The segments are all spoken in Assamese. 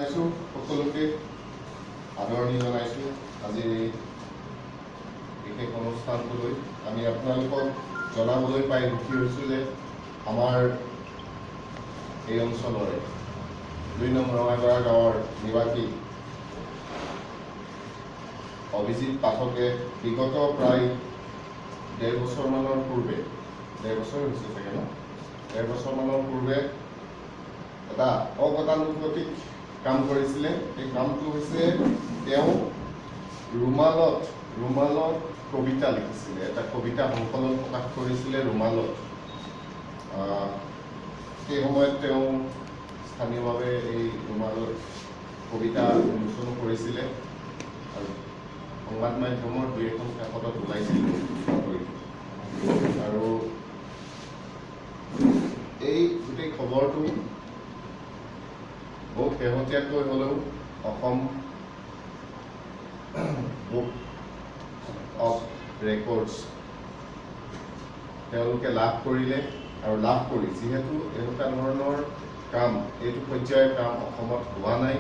জনাইছোঁ সকলোকে আদৰণি জনাইছোঁ আজিৰ এই বিশেষ অনুষ্ঠানটোলৈ। আমি আপোনালোকক জনাবলৈ পাই সুখী হৈছোঁ যে আমাৰ এই অঞ্চলৰে ২ নং ৰঙাগড়া গাঁৱৰ নিবাসী অভিজিত পাঠকে বিগত প্ৰায় ১.৫ বছৰমানৰ পূৰ্বে ১.৫ বছৰ হৈছে চাগে ন, ১.৫ বছৰমানৰ পূৰ্বে এটা অগতানুগতিক কাম কৰিছিলে। এই কামটো হৈছে তেওঁ ৰুমালত কবিতা লিখিছিলে, এটা কবিতা সংকলন প্ৰকাশ কৰিছিলে ৰুমালত। সেই সময়ত তেওঁ স্থানীয়ভাৱে এই ৰুমালত কবিতা উন্মোচন কৰিছিলে আৰু সংবাদ মাধ্যমৰ ২-এখন কাকতত ওলাইছিল আৰু এই গোটেই খবৰটো বহু শেহতীয়াকৈ হ'লেও অসম বুক অফ ৰেকৰ্ডছ তেওঁলোকে লাভ কৰিলে আৰু লাভ কৰি যিহেতু এনেকুৱা ধৰণৰ কাম এইটো পৰ্যায়ৰ কাম অসমত হোৱা নাই,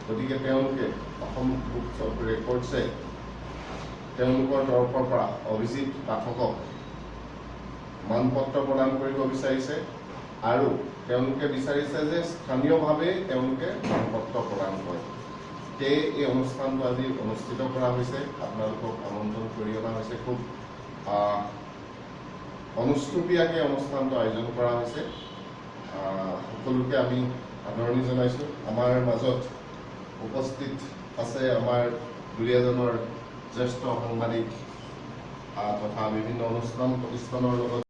গতিকে তেওঁলোকে অসম বুক অফ ৰেকৰ্ডছে তেওঁলোকৰ তৰফৰ পৰা অভিজিত পাঠকক মানপত্ৰ প্ৰদান কৰিব বিচাৰিছে আৰু তেওঁলোকে বিচাৰিছে যে স্থানীয়ভাৱে তেওঁলোকে মানপত্ৰ প্ৰদান কৰে। সেয়ে এই অনুষ্ঠানটো আজি অনুষ্ঠিত কৰা হৈছে, আপোনালোকক আমন্ত্ৰণ কৰি অনা হৈছে। খুব অনুষ্টুপীয়াকৈ অনুষ্ঠানটো আয়োজন কৰা হৈছে। সকলোকে আমি আদৰণি জনাইছোঁ। আমাৰ মাজত উপস্থিত আছে আমাৰ দুলীয়াজানৰ জ্যেষ্ঠ সাংবাদিক তথা বিভিন্ন অনুষ্ঠান প্ৰতিষ্ঠানৰ লগত